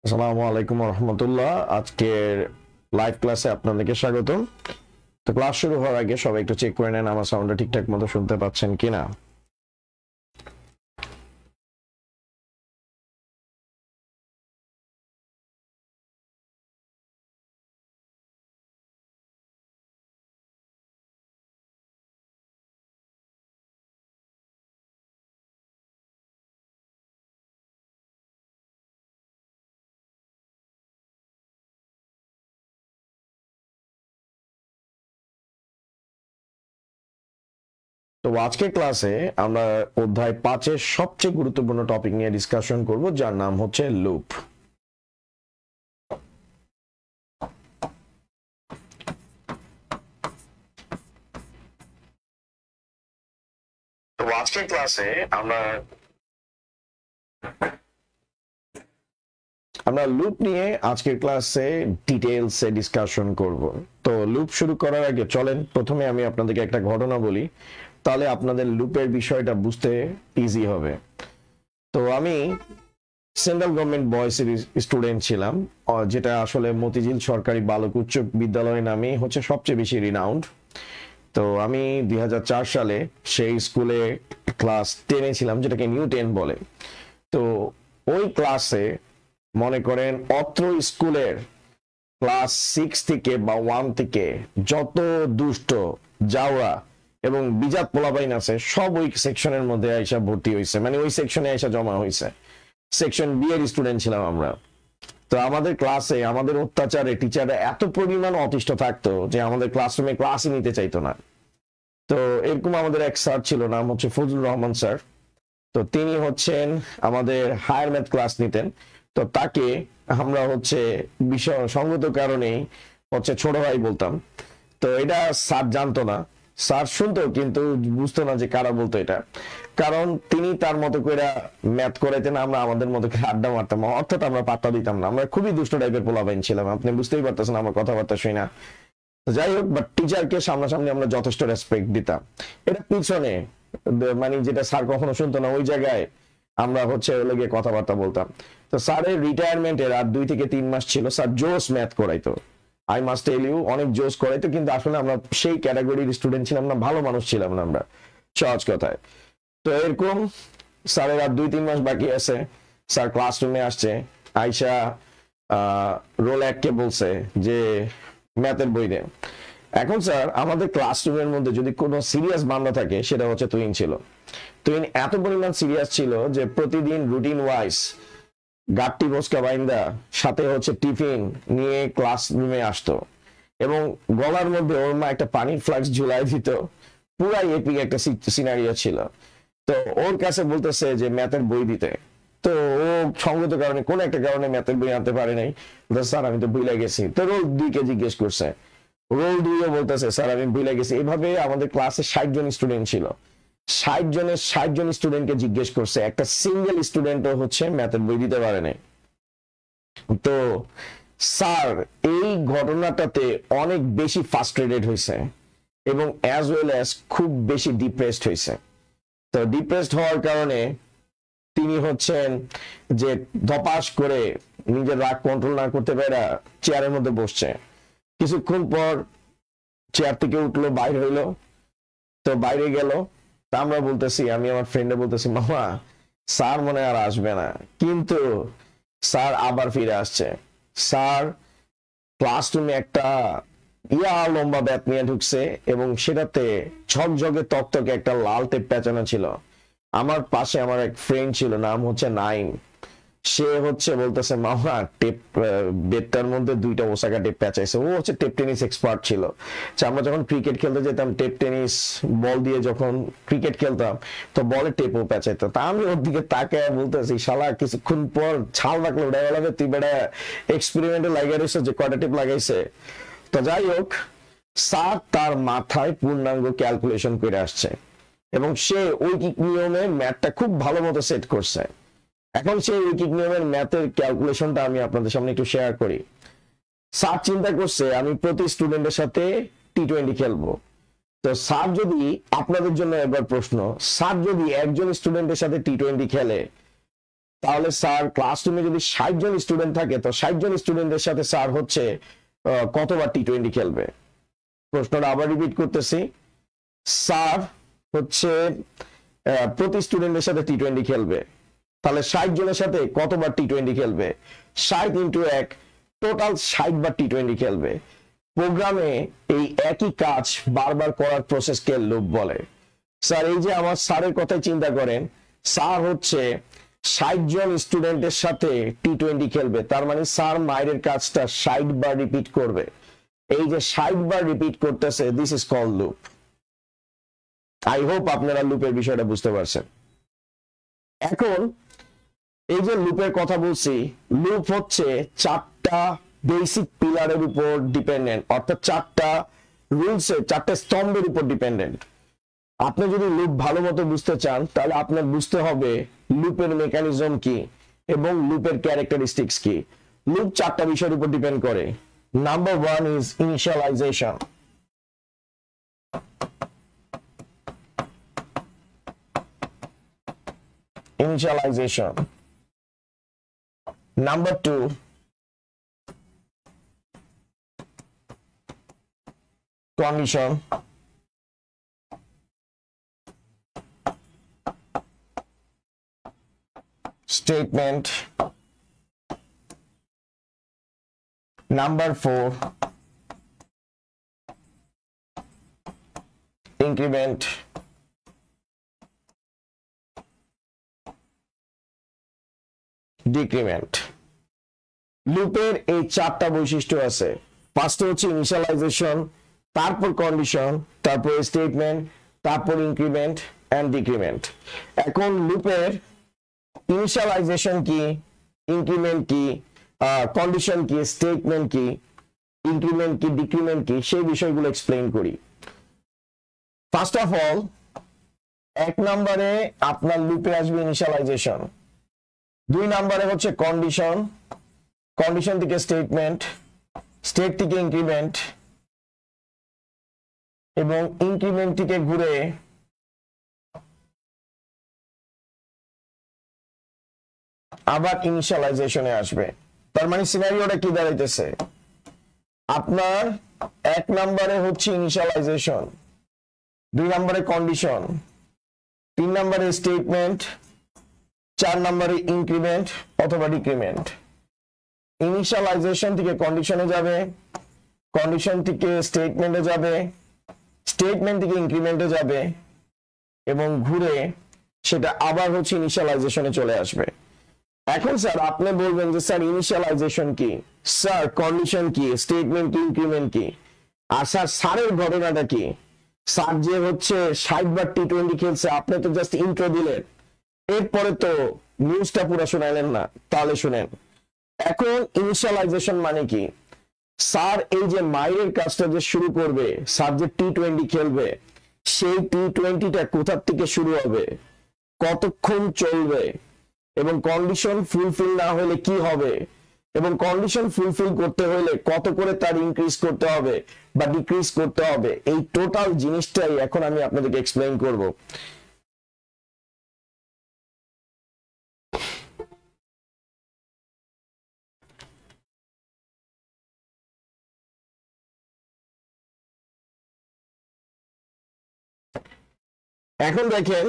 আসসালামু আলাইকুম রহমতুল্লাহ। আজকের লাইভ ক্লাসে আপনাদেরকে স্বাগতম। তো ক্লাস শুরু হওয়ার আগে সবাই একটু চেক করে নেন আমার সাউন্ডটা ঠিকঠাক মতো শুনতে পাচ্ছেন কিনা। তো আজকের ক্লাসে আমরা অধ্যায় 5-এর সবচেয়ে গুরুত্বপূর্ণ টপিক নিয়ে ডিসকাশন করব, যার নাম হচ্ছে লুপ। তো আজকের ক্লাসে আমরা লুপ নিয়ে আজকের ক্লাসে ডিটেইলসে ডিসকাশন করব। তো লুপ শুরু করার আগে চলেন প্রথমে আমি আপনাদেরকে একটা ঘটনা বলি, তাহলে আপনাদের লুপের বিষয়টা বুঝতে ইজি হবে। তো আমি সেন্ট্রাল গভর্নমেন্ট বয়েজের স্টুডেন্ট ছিলাম, যেটা আসলে মতিঝিল সরকারি বালক উচ্চ বিদ্যালয় নামে হচ্ছে সবচেয়ে বেশি রিনাউন্ড। তো আমি 2004 সালে সেই স্কুলে ক্লাস 10-এ ছিলাম, যেটাকে নিউ 10 বলে। তো ওই ক্লাসে মনে করেন অত্র স্কুলের ক্লাস 6 থেকে বা 1 থেকে যত দুষ্ট যাওয়া এবং বিজাত পোলাপাইন আছে সব ওই সেকশনের মধ্যে আইসা ভর্তি হয়েছে, মানে ওই সেকশনে আইসা জমা হয়েছে। সেকশন বি এর স্টুডেন্ট ছিলাম আমরা। তো আমাদের ক্লাসে আমাদের অত্যাচারে টিচাররা এত পরিমাণ অতিষ্ঠ থাকতো যে আমাদের ক্লাসরুমে ক্লাসই নিতে চাইতো না। তো এরকম আমাদের এক স্যার ছিল, নাম হচ্ছে ফজলুর রহমান স্যার। তো তিনি হচ্ছেন আমাদের হায়ার ম্যাথ ক্লাস নিতেন। তো তাকে আমরা হচ্ছে বিষয় সঙ্গত কারণেই হচ্ছে ছোট ভাই বলতাম। তো এটা স্যার জানতো না, স্যার শুনতো কিন্তু বুঝতো না যে কারা বলতো এটা, কারণ তিনি তার মতো করে ম্যাথ করাইতেন, আমরা আমাদের মতো করে আড্ডা মারতাম, অর্থাৎ আমরা পাত্তা দিতাম না। আমরা খুবই দুষ্ট টাইপের পোলাপাইন ছিলাম, আপনি বুঝতেই পারতেছেন আমার কথাবার্তা শুই না। যাই হোক, বাট টিচারকে সামনাসামনি আমরা যথেষ্ট রেসপেক্ট দিতাম। এটা পিছনে মানে যেটা স্যার কখনো শুনতো না, ওই জায়গায় আমরা হচ্ছে ওগুলো কথাবার্তা বলতাম। তো স্যারের রিটায়ারমেন্টের আর 2 থেকে 3 মাস ছিল, স্যার জোস ম্যাথ করাইতো, আই মাস্ট টেল ইউ, অনেক জোস করাইতো। কিন্তু আসলে আমরা সেই ক্যাটাগরির স্টুডেন্ট ছিলাম না, ভালো মানুষ ছিলাম না আমরা, সহজ কথায়। তো এরকম স্যারের আর 2-3 মাস বাকি আছে, স্যার ক্লাসরুমে আসছে, আইসা রোল 1-কে বলছে যে ম্যাথের বই দেন। এখন স্যার আমাদের ক্লাসরুমের মধ্যে যদি কোনো সিরিয়াস বান্দা থাকে সেটা হচ্ছে তুহিন ছিল। তুহিন এত পরিমাণ সিরিয়াস ছিল যে প্রতিদিন রুটিন ওয়াইজ গাট্টি বসকা বাইন্দা সাথে হচ্ছে টিফিন নিয়ে ক্লাসরুমে আসতো, এবং গলার মধ্যে ওর মা একটা পানির ফ্লাক্স ঝুলাই দিত। পুরাই এপিক একটা সিনারিও ছিল। তো ওর কাছে বলতেছে যে ম্যাথের বই দিতে। তো ও সঙ্গত কারণে কোন একটা কারণে ম্যাথের বই আনতে পারে নাই। স্যার আমি তো ভুলে গেছি। তো রোল 2-কে জিজ্ঞেস করছে, রোল 2-ও বলতেছে স্যার আমি ভুলে গেছি। এভাবে আমাদের ক্লাসে 60 জন স্টুডেন্ট ছিল, 60 জনের 60 জন স্টুডেন্টকে জিজ্ঞেস করছে, একটা সিঙ্গেল স্টুডেন্টও হচ্ছে ম্যাথের বই দিতে পারে নাই। তো স্যার এই ঘটনাটাতে অনেক বেশি ফ্রাস্ট্রেটেড হয়েছে এবং অ্যাজ ওয়েল অ্যাজ খুব বেশি ডিপ্রেসড হয়েছে। তো ডিপ্রেসড হওয়ার কারণে তিনি হচ্ছেন যে ধপাস করে নিজের রাগ কন্ট্রোল না করতে পেরে চেয়ারের মধ্যে বসছে। কিছুক্ষণ পর চেয়ার থেকে উঠলো, বাইরে হইলো। তো বাইরে গেল, তা আমরা বলতেছি, আমি আমার ফ্রেন্ডে বলতেছি, মামা স্যার মনে আর আসবে না। কিন্তু স্যার আবার ফিরে আসছে। স্যার ক্লাসরুমে একটা লম্বা ব্যাট নিয়ে ঢুকছে এবং সেটাতে ঝকঝকে তকতকে একটা লাল টেপ পেঁচানো ছিল। আমার পাশে আমার এক ফ্রেন্ড ছিল, নাম হচ্ছে নাইম। সে হচ্ছে বলতেছে, মামা টেপ বেডটার মধ্যে 2টা ওসাকা টেপ পেঁচাইছে। ও হচ্ছে টেপ টেনিস এক্সপার্ট ছিল। আমরা যখন ক্রিকেট খেলতে যেতাম, টেপ টেনিস বল দিয়ে যখন ক্রিকেট খেলতাম, তো বলে টেপও পেঁচাইতো। তা আমি ওর দিকে তাকায় বলতেছি, শালা কিছুক্ষণ পর ছাল রাখলে উড়ে গেলাবে, তুই বেটা এক্সপেরিমেন্টে লাগিয়ে রয়েছে যে কয়টা টেপ লাগাইছে। তো যাই হোক, স্যার তার মাথায় পূর্ণাঙ্গ ক্যালকুলেশন করে আসছে এবং সে ঐকিক নিয়মে ম্যাথটা খুব ভালো মতো সেট করছে। এখন সেই ঐকিক নিয়মের ম্যাথের ক্যালকুলেশনটা আমি আপনাদের সামনে একটু শেয়ার করি। স্যার চিন্তা করছে আমি প্রতি স্টুডেন্টের সাথে টি20 খেলবো। তো স্যার যদি, আপনাদের জন্য এবার প্রশ্ন, স্যার যদি একজন স্টুডেন্টের সাথে টি20 খেলে তাহলে স্যার ক্লাসরুমে যদি 60 জন স্টুডেন্ট থাকে তো 60 জন স্টুডেন্টের সাথে স্যার হচ্ছে কতবার টি20 খেলবে? প্রশ্নটা আবার রিপিট করতেছি, স্যার হচ্ছে প্রতি স্টুডেন্টের সাথে টি20 খেলবে, তাহলে 60 জনের সাথে কতবার টি20 খেলবে? 60 ইন্টু 1, টোটাল 60 বার টি20 খেলবে। প্রোগ্রামে এই একই কাজ বারবার করার প্রসেসকে লুপ বলে। স্যার এই যে আমার স্যারের কথাই চিন্তা করেন, স্যার হচ্ছে 60 জন স্টুডেন্টের সাথে টি20 খেলবে, তার মানে স্যার মায়ের কাজটা 60 বার রিপিট করবে। এই যে 60 বার রিপিট করতেছে, this is called loop. I hope আপনারা লুপের বিষয়টা বুঝতে পারছেন। এখন এই যে লুপের কথা বলছি, লুপ হচ্ছে 4টা বেসিক পিলারের উপর ডিপেন্ডেন্ট, অর্থাৎ 4টা রুলসের 4টা স্তম্ভের উপর ডিপেন্ডেন্ট। আপনি যদি লুপ ভালো মতো বুঝতে চান তাহলে আপনার বুঝতে হবে লুপের মেকানিজম কি এবং লুপের ক্যারেক্টারিস্টিক্স কি। লুপ 4টা বিষয়ের উপর ডিপেন্ড করে। Number 1 is initialization. Initialization. Number 2, condition. Statement. Number 4, increment. Decrement. লুপের এই 4টা বৈশিষ্ট্য আছে। ফার্স্টে হচ্ছে ইনিশিয়ালাইজেশন, তারপর কন্ডিশন, তারপর স্টেটমেন্ট, তারপর ইনক্রিমেন্ট এন্ড ডিক্রিমেন্ট। এখন লুপের ইনিশিয়ালাইজেশন কি, ইনক্রিমেন্ট কি, কন্ডিশন কি, স্টেটমেন্ট কি, ইনক্রিমেন্ট কি, ডিক্রিমেন্ট কি, সেই বিষয়গুলো এক্সপ্লেইন করি। ফার্স্ট অফ অল, 1 নম্বরে আপনার লুপে আসবে ইনিশিয়ালাইজেশন, 2 নম্বরে হচ্ছে কন্ডিশন, কন্ডিশন থেকে স্টেটমেন্ট, স্টেট থেকে ইনক্রিমেন্ট এবং ইনক্রিমেন্ট থেকে ঘুরে আবার ইনিশিয়ালাইজেশনে আসবে। তার মানে সিনারিওটা কি দাঁড়াইতেছে, আপনার 1 নম্বরে হচ্ছে ইনিশিয়ালাইজেশন, 2 নম্বরে কন্ডিশন, 3 নম্বরে স্টেটমেন্ট, 4 নম্বরে ইনক্রিমেন্ট অথবা ডিক্রিমেন্ট। ইনিশিয়ালাইজেশন থেকে কন্ডিশনে যাবে, কন্ডিশন থেকে স্টেটমেন্টে যাবে, স্টেটমেন্ট থেকে ইনক্রিমেন্টে যাবে এবং ঘুরে সেটা আবার হচ্ছে ইনিশিয়ালাইজেশনে চলে আসবে। এখন স্যার আপনি বলবেন যে স্যার ইনিশিয়ালাইজেশন কি, স্যার কন্ডিশন কি, স্টেটমেন্ট কি, ইনক্রিমেন্ট কি, আর স্যার স্যারের ঘটনাটা কি? স্যার যে হচ্ছে 60 বার টি20 খেলছে, আপনি তো জাস্ট ইন্ট্রো দিলেন, এরপরে তো নিউজটা পুরো শোনালেন না। তাহলে শুনেন, এখন ইনিশিয়ালাইজেশন মানে কি? স্যার এই যে মাইরের কাজটা যে শুরু করবে, স্যার যে টি20 খেলবে, সেই টি20টা কোথা থেকে শুরু হবে, কতক্ষণ চলবে এবং কন্ডিশন ফুলফিল না হলে কি হবে, এবং কন্ডিশন ফুলফিল করতে হলে কত করে তার ইনক্রিজ করতে হবে বা ডিক্রিজ করতে হবে, এই টোটাল জিনিসটাই এখন আমি আপনাদেরকে এক্সপ্লেইন করব। এখন দেখেন,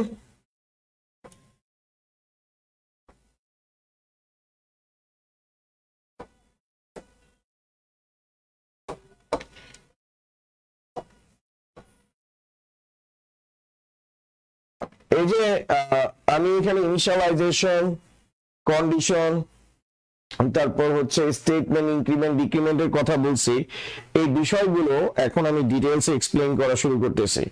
এই যে আমি এখানে ইনিশিয়ালাইজেশন, কন্ডিশন, তারপর হচ্ছে স্টেটমেন্ট, ইনক্রিমেন্ট, ডিক্রিমেন্টের কথা বলছি, এই বিষয়গুলো এখন আমি ডিটেইলসে এক্সপ্লেইন করা শুরু করতেছি।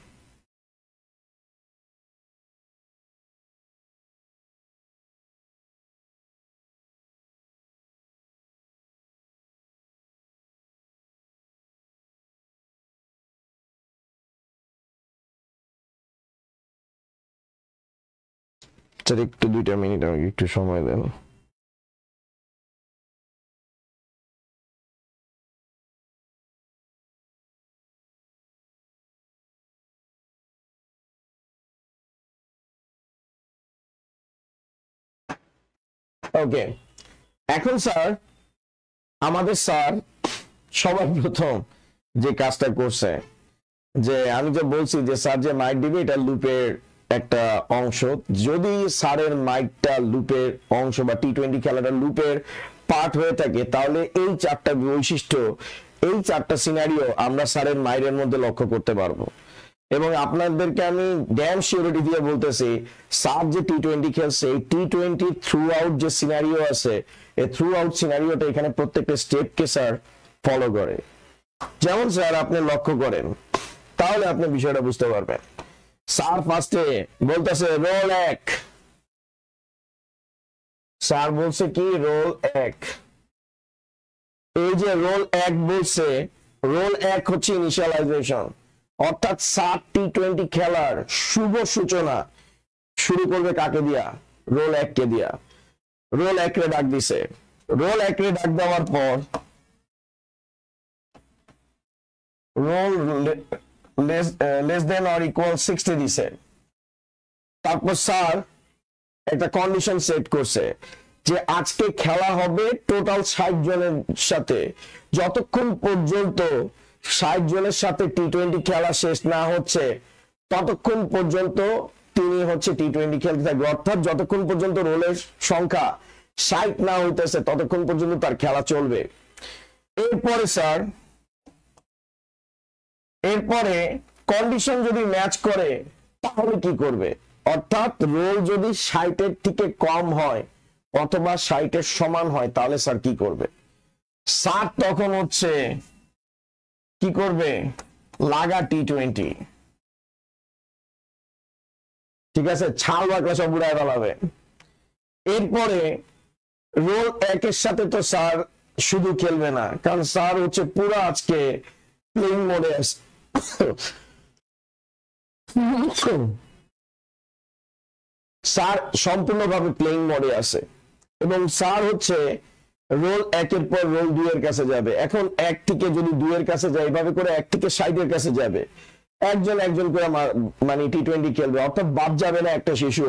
একটু 2টা মিনিট আমাকে একটু সময় দেন। ওকে, এখন স্যার আমাদের স্যার সবার প্রথম যে কাজটা করছে, যে আমি যে বলছি যে স্যার যে মাইক দিবে এটা লুপের একটা অংশ, যদি স্যারের মাইকটা লুপের অংশ বা টি-20 খেলাটা লুপের পার্ট হয়ে থাকে, তাহলে এই চারটা বৈশিষ্ট্য, এই চারটা সিনারিও আমরা স্যারের মাইকের মধ্যে লক্ষ্য করতে পারবো। এবং আপনাদেরকে আমি ড্যাম সিওরিটি দিয়ে বলতেছি, স্যার যে টি-20 খেলছে, এই টি-20 থ্রু আউট যে সিনারিও আছে, এই থ্রু আউট সিনারিওটা এখানে প্রত্যেকটা স্টেপকে স্যার ফলো করে। যেমন স্যার আপনি লক্ষ্য করেন, তাহলে আপনি বিষয়টা বুঝতে পারবেন। স্যার ফার্স্টে বলতেছে রোল 1, স্যার বলছে কি রোল 1, এই যে রোল 1 বলছে, রোল 1 হচ্ছে ইনিশিয়ালাইজেশন, অর্থাৎ স্যার টি-20 খেলার শুভ সূচনা শুরু করবে কাকে দিয়া? রোল 1 কে দিয়া। রোল 1 রে ডাক দিছে, রোল 1 রে ডাক দেওয়ার পর roll less than or equal 60 দিছে। তারপর স্যার একটা কন্ডিশন সেট করছে যে আজকে খেলা হবে টোটাল 60 জনের সাথে, যতক্ষণ পর্যন্ত 60 জনের সাথে টি-20 খেলা শেষ না হচ্ছে ততক্ষণ পর্যন্ত তিনি হচ্ছে টি-20 খেলতে থাকবে, অর্থাৎ যতক্ষণ পর্যন্ত রোলের সংখ্যা 60 না হইতেছে ততক্ষণ পর্যন্ত তার খেলা চলবে। এরপরে স্যার এরপরে কন্ডিশন যদি ম্যাচ করে তাহলে কি করবে? অর্থাৎ রোল যদি 60 এর থেকে কম হয় অথবা 60 এর সমান হয় তাহলে স্যার কি করবে? স্যার তখন হচ্ছে কি করবে? লাগা টি-20, ঠিক আছে, ছাল বাকলা সব উড়ায় ফেলাবে। এরপরে রোল 1 এর সাথে তো স্যার শুধু খেলবে না, কারণ স্যার হচ্ছে পুরো আজকে প্লেইং মোডে আছে। স্যার সম্পূর্ণভাবে প্লেইং মোডে আছে এবং স্যার হচ্ছে রোল 1 এর পর রোল 2 এর কাছে যাবে। এখন 1 থেকে যদি 2 এর কাছে যায়, এইভাবে করে 1 থেকে 60 এর কাছে যাবে, একজন একজন করে মানে টি-20 খেলবে, অর্থাৎ বাদ যাবে না একটা শিশু।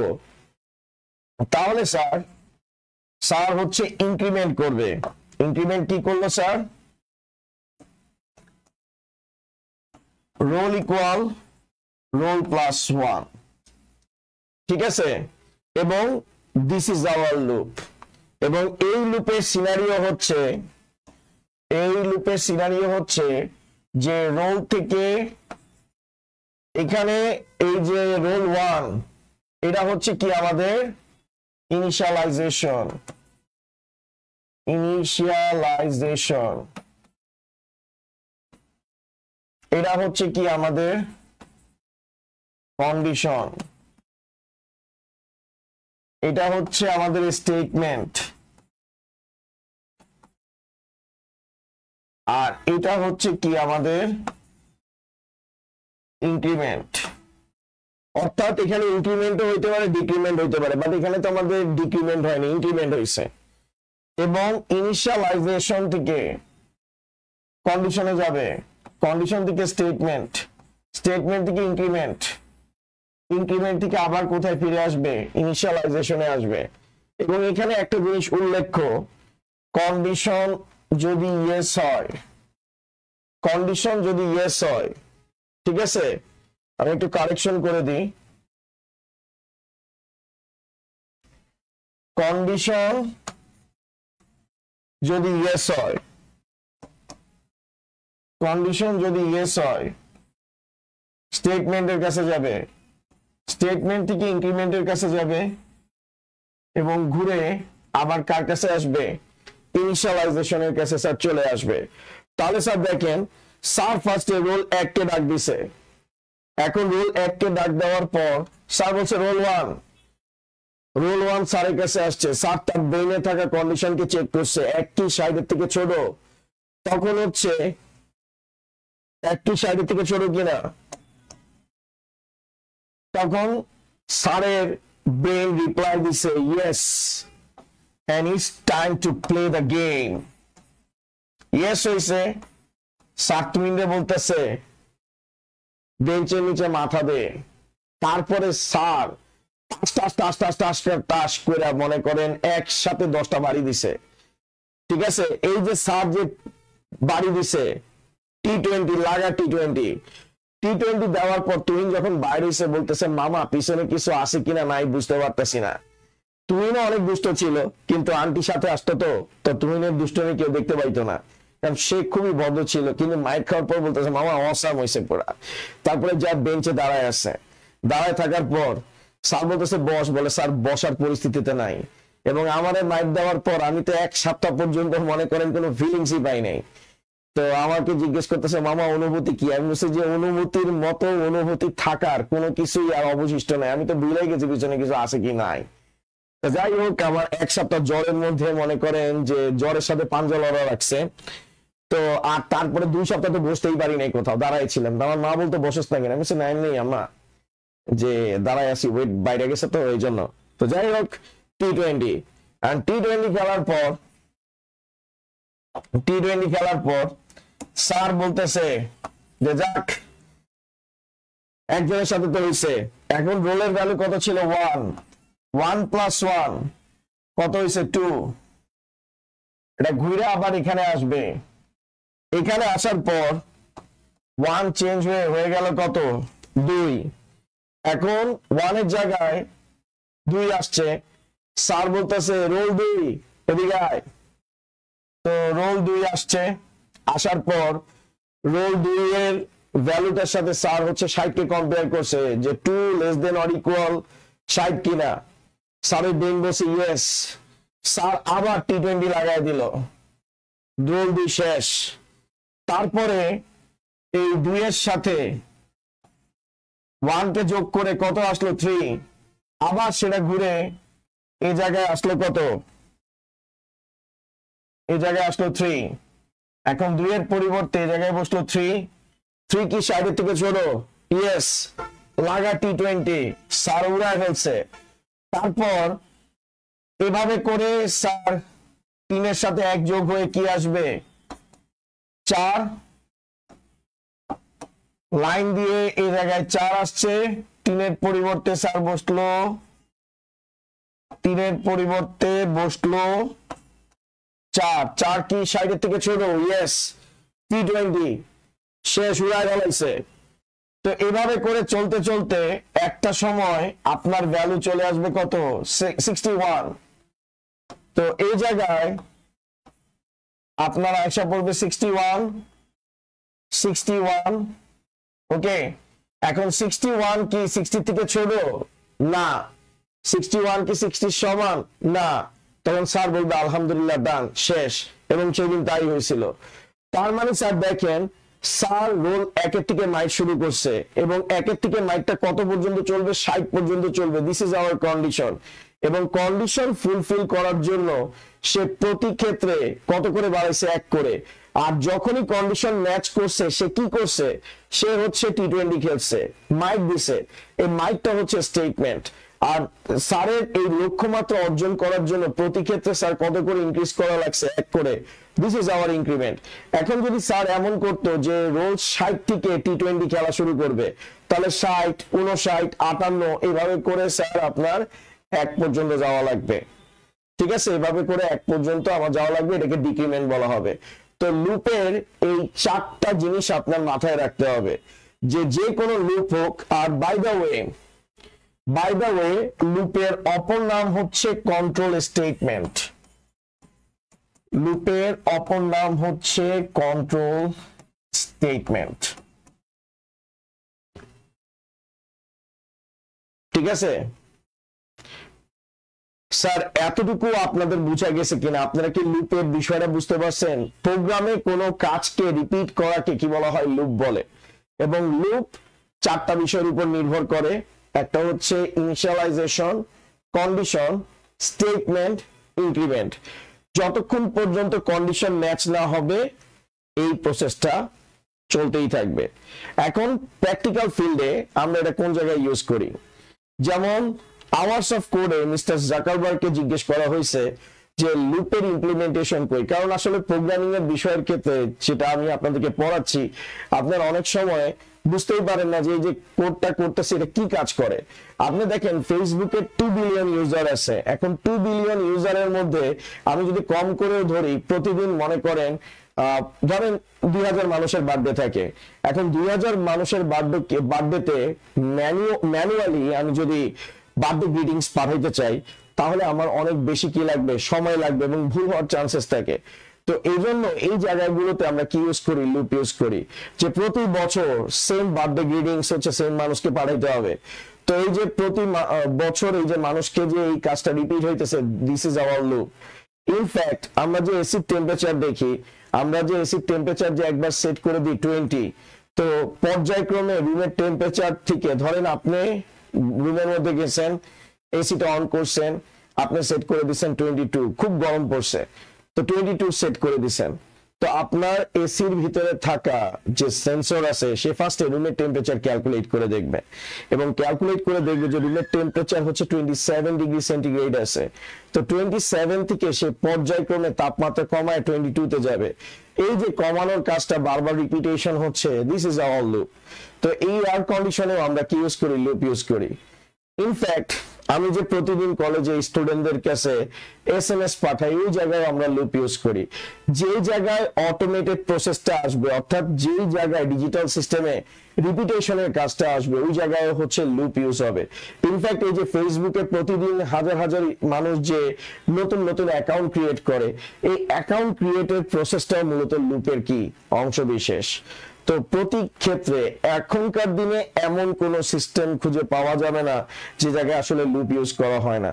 তাহলে স্যার হচ্ছে ইনক্রিমেন্ট করবে। ইনক্রিমেন্ট কি করলো sir? Roll equal roll plus 1, ঠিক আছে, এবং দিস ইজ আওয়ার লুপ। এবং এই লুপের সিনারিও হচ্ছে যে রোল থেকে এখানে এই যে রোল 1, এটা হচ্ছে কি আমাদের ইনিশিয়ালাইজেশন। এটা হচ্ছে কি আমাদের কন্ডিশন, এটা হচ্ছে আমাদের স্টেটমেন্ট, আর এটা হচ্ছে কি আমাদের ইনক্রিমেন্ট। অর্থাৎ এখানে ইনক্রিমেন্টও হইতে পারে, ডিক্রিমেন্ট হইতে পারে, বাট এখানে তো আমাদের ডিক্রিমেন্ট হয়নি, ইনক্রিমেন্ট হয়েছে। এবং ইনিশিয়ালাইজেশন থেকে কন্ডিশনে যাবে, কন্ডিশন থেকে স্টেটমেন্ট, স্টেটমেন্ট থেকে ইনক্রিমেন্ট, ইনক্রিমেন্ট থেকে আবার কোথায় ফিরে আসবে? ইনিশিয়ালাইজেশনে আসবে। এবং এখানে একটা জিনিস উল্লেখ্য, কন্ডিশন যদি ইয়েস হয়, কন্ডিশন যদি ইয়েস হয়, ঠিক আছে, আমি একটু কারেকশন করে দিই, কন্ডিশন যদি ইয়েস হয়, কন্ডিশন যদি ইয়েস হয় স্টেটমেন্টের কাছে যাবে, স্টেটমেন্ট থেকে ইনক্রিমেন্টের কাছে যাবে এবং ঘুরে আবার কার কাছে আসবে? ইনিশিয়ালাইজেশনের কাছে স্যার চলে আসবে। তাহলে স্যার দেখেন, স্যার ফার্স্টে রোল 1 কে ডাক দিছে, এখন রোল 1 কে ডাক দেওয়ার পর স্যার বলছে রোল 1, রোল 1 স্যারের কাছে আসছে, স্যার তার ব্রেইনে থাকা কন্ডিশনকে চেক করছে, 1 কি 60 এর থেকে ছোট, তখন হচ্ছে 1 কি 60 এর থেকে ছোট কিনা, তখন স্যারের ব্রেন রিপ্লাই দিছে yes, and it's time to play the game. Yes হইছে। স্যার তুমিন্দে বলতেছে বেঞ্চের নিচে মাথা দে। তারপরে স্যার টাস টাস টাস টাস টাস টাস করে মনে করেন একসাথে 10টা বাড়ি দিছে, ঠিক আছে। এই যে স্যার যে বাড়ি দিছে টি-20 লাগা টি-20 দেওয়ার পর তুহিন যখন বাইরে এসে বলতেছে মামা পিছনে কিছু আছে কিনা নাই বুঝতে পারতেছি না। তুহিনও অনেক দুষ্ট ছিল, কিন্তু আন্টির সাথে আসতো তো তুহিনের দুষ্টমি কেউ দেখতে পাইতো না, কারণ সে খুবই ভদ্র ছিল। কিন্তু মাইক খাওয়ার পর বলতেছে মামা অসাম হয়েছে পুরা। তারপরে যা বেঞ্চে দাঁড়ায় আছে, দাঁড়ায় থাকার পর স্যার বলতেছে বস, বলে স্যার বসার পরিস্থিতিতে নাই। এবং আমারে মাইক দেওয়ার পর আমি তো 1 সপ্তাহ পর্যন্ত মনে করেন কোনো ফিলিংসই পাই নাই। তো আমাকে জিজ্ঞেস করতেছে মামা অনুভূতি কি? আমি বলছি যে অনুভূতির মতো অনুভূতি থাকার কোনো কিছুই আর অবশিষ্ট নাই, আমি তো ভুলেই গেছি পিছনে কিছু আছে কি নাই। যাই হোক, আমার 1 সপ্তাহ জ্বরের মধ্যে মনে করেন যে জ্বরের সাথে পাঞ্জা লড়া রাখছে। তো আর তারপরে 2 সপ্তাহ তো বসতেই পারি নাই, কোথাও দাঁড়াই ছিলাম। আমার মা বলতো বসস না কেন, আমি বলছি নাই নেই আম্মা, যে দাঁড়ায় আছি, ওয়েট বাইরে গেছে তো এই জন্য। তো যাই হোক, টি-20 খেলার পর স্যার বলতেছে যে যাক একজনের সাথে তো হইছে, এখন রোলের ভ্যালু কত ছিল? 1 + 1 কত হইছে? 2। এটা ঘুরে আবার এখানে আসবে, এখানে আসার পর 1 চেঞ্জ হয়ে গেল কত? 2। এখন 1 এর জায়গায় 2 আসছে। স্যার বলতেছে রোল 2 এদিকে আয়। তো রোল 2 আসছে, আসার পর রোল 2 এর ভ্যালুটার সাথে স্যার হচ্ছে 60 কে কম্পেয়ার করছে যে 2 ≤ 60 কিনা। স্যারের ব্রেন বলছে ইয়েস। স্যার আবার টি-20 লাগাই দিল, রোল 2 শেষ। তারপরে এই 2 এর সাথে 1 কে যোগ করে কত আসলো? 3। আবার সেটা ঘুরে এই জায়গায় আসলো কত? এই জায়গায় আসলো 3। এখন 2 এর পরিবর্তে এই জায়গায় বসলো 3 কি 60 থেকে ছোট? ইয়েস, লাগা টি-20 স্যার উড়ায় ফেলছে। তারপর এভাবে করে স্যার 3 এর সাথে 1 যোগ হয়ে কি আসবে? 4। লাইন দিয়ে এই জায়গায় 4 আসছে। 3 এর পরিবর্তে স্যার বসলো 4 কি 60 থেকে ছোট? ইয়েস, টি-20 শেষ, উড়ায় ফেলাইছে। তো এভাবে করে চলতে চলতে একটা সময় আপনার ভ্যালু চলে আসবে কত? 61। তো এই জায়গায় আপনারা আশা পড়বে 61। ওকে, এখন 61 কি 60 থেকে ছোট? না। 61 কি 60 সমান? না। তখন স্যার বলবে আলহামদুলিল্লাহ ডান, শেষ। এবং সেদিন তাই হয়েছিল। তার মানে স্যার দেখেন, স্যার রোল 1 এর থেকে মাইট শুরু করছে এবং 1 এর থেকে মাইটটা কত পর্যন্ত চলবে? 60 পর্যন্ত চলবে। This is our condition. এবং কন্ডিশন ফুলফিল করার জন্য সে প্রতি ক্ষেত্রে কত করে বাড়াইছে? 1 করে। আর যখনই কন্ডিশন ম্যাচ করছে সে কি করছে? সে হচ্ছে টি-20 খেলছে, মাইক দিছে। এই মাইকটা হচ্ছে স্টেটমেন্ট। আর স্যারের এই লক্ষ্যমাত্রা অর্জন করার জন্য প্রতি ক্ষেত্রে স্যার কত করে ইনক্রিজ করা লাগছে? 1 করে। This is our increment. এখন যদি স্যার এমন করতো যে রোজ 60 থেকে টি-20 খেলা শুরু করবে, তাহলে 60, 59, 58 এইভাবে করে স্যার আপনার 1 পর্যন্ত যাওয়া লাগবে। ঠিক আছে, এভাবে করে 1 পর্যন্ত আমার যাওয়া লাগবে, এটাকে ডিক্রিমেন্ট বলা হবে। তো লুপের এই 4টা জিনিস আপনার মাথায় রাখতে হবে, যে কোনো লুপ হোক। আর বাই দ্য ওয়ে লুপের অপর নাম হচ্ছে কন্ট্রোল স্টেটমেন্ট। লুপের অপর নাম হচ্ছে কন্ট্রোল স্টেটমেন্ট। ঠিক আছে স্যার, এতটুকু আপনাদের বুঝা গেছে কিনা? আপনারা কি লুপের বিষয়টা বুঝতে পারছেন? প্রোগ্রামে কোনো কাজকে রিপিট করাকে কি বলা হয়? লুপ বলে। এবং লুপ 4টা বিষয়ের উপর নির্ভর করে। একটা হচ্ছে ইনিশিয়ালাইজেশন, কন্ডিশন, স্টেটমেন্ট, ইনক্রিমেন্ট। যতক্ষণ পর্যন্ত কন্ডিশন ম্যাচ না হবে এই প্রসেসটা চলতেই থাকবে। এখন প্র্যাকটিক্যাল ফিল্ডে আমরা এটা কোন জায়গায় ইউজ করি? যেমন আওয়ার্স অফ কোডে মিস্টার জাকারবার্গকে জিজ্ঞেস করা হয়েছে যে লুপের ইমপ্লিমেন্টেশন কই। কারণ আসলে প্রোগ্রামিং এর বিষয়ের ক্ষেত্রে, সেটা আমি আপনাদেরকে পড়াচ্ছি, আপনার অনেক সময় বুঝতেই পারেন না যে এই যে কোডটা করতেছে এটা কি কাজ করে। আপনি দেখেন ফেসবুকে 2 বিলিয়ন ইউজার আছে, এখন 2 বিলিয়ন ইউজারের মধ্যে আমি যদি কম করেও ধরি প্রতিদিন মনে করেন ধরেন 2000 মানুষের বার্থডে থাকে, এখন 2000 মানুষের বার্থডেতে ম্যানুয়ালি আমি যদি বার্থডে গ্রিটিংস পাঠাইতে চাই তাহলে আমার অনেক বেশি কি লাগবে, সময় লাগবে এবং ভুল হওয়ার চান্সেস থাকে। তো এই জন্য এই জায়গাগুলোতে আমরা কি ইউজ করি, লুপ ইউজ করি, যে প্রতি বছর সেম বার্থডে গ্রিটিংস হচ্ছে সেম মানুষকে পাঠাইতে হবে। তো এই যে প্রতি বছর এই যে মানুষকে যে এই কাজটা রিপিট হইতেছে, this is our loop. In fact আমরা যে এসিড টেম্পারেচার দেখি, আমরা যে এসিড টেম্পারেচার যে একবার সেট করে দিই 20, তো পর্যায়ক্রমে রুমের টেম্পারেচার থেকে ধরেন আপনি রুমের মধ্যে গেছেন, এসিটা অন করছেন, আপনি সেট করে দিচ্ছেন 22, খুব গরম পড়ছে, তো 22 সেট করে দিচ্ছেন। তো আপনার এসির ভিতরে থাকা যে সেন্সর আছে সে ফার্স্টে রুমের টেম্পারেচার ক্যালকুলেট করে দেখবে এবং ক্যালকুলেট করে দেখবে যে রুমের টেম্পারেচার হচ্ছে 27 ডিগ্রি সেন্টিগ্রেড আছে। তো 27 থেকে সে পর্যায়ক্রমে তাপমাত্রা কমায় 22 তে যাবে। এই যে কমানোর কাজটা বারবার রিপিটেশন হচ্ছে, দিস ইজ আওয়ার লুপ। তো এই এয়ার কন্ডিশনেও আমরা কি ইউজ করি, লুপ ইউজ করি। ইনফ্যাক্ট আমি যে প্রতিদিন কলেজে স্টুডেন্টদের কাছে এসএমএস পাঠাই, ওই জায়গায় আমরা লুপ ইউজ করি। যে জায়গায় অটোমেটেড প্রসেসটা আসবে, অর্থাৎ যেই জায়গায় ডিজিটাল সিস্টেমে রিপিটেশনের কাজটা আসবে, ওই জায়গায় হচ্ছে লুপ ইউজ হবে। ইনফ্যাক্ট এই যে ফেসবুকে প্রতিদিন হাজার হাজার মানুষ যে নতুন নতুন অ্যাকাউন্ট ক্রিয়েট করে, এই অ্যাকাউন্ট ক্রিয়েটের প্রসেসটাও মূলত লুপের কি অংশ বিশেষ। তো প্রতি ক্ষেত্রে এখনকার দিনে এমন কোন সিস্টেম খুঁজে পাওয়া যাবে না যে জায়গায় আসলে লুপ ইউজ করা হয় না।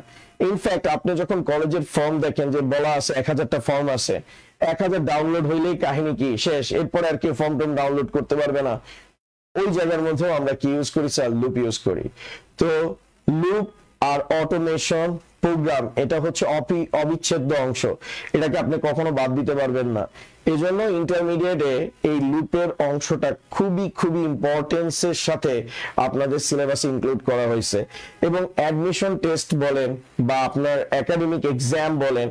ইনফ্যাক্ট আপনি যখন কলেজের ফর্ম দেখেন যে বলা আছে 1000টা ফর্ম আছে, 1000 ডাউনলোড হইলেই কাহিনী কি শেষ, এরপর আর কেউ ফর্ম টর্ম ডাউনলোড করতে পারবে না। ওই জায়গার মধ্যেও আমরা কি ইউজ করি স্যার, লুপ ইউজ করি। তো লুপ আর অটোমেশন প্রোগ্রাম এটা হচ্ছে অবিচ্ছেদ্য অংশ, এটাকে আপনি কখনো বাদ দিতে পারবেন না। এই জন্য ইন্টারমিডিয়েটে এই লুপের অংশটা খুবই খুবই ইম্পর্টেন্সের সাথে আপনাদের সিলেবাসে ইনক্লুড করা হয়েছে। এবং অ্যাডমিশন টেস্ট বলেন বা আপনার একাডেমিক এক্সাম বলেন,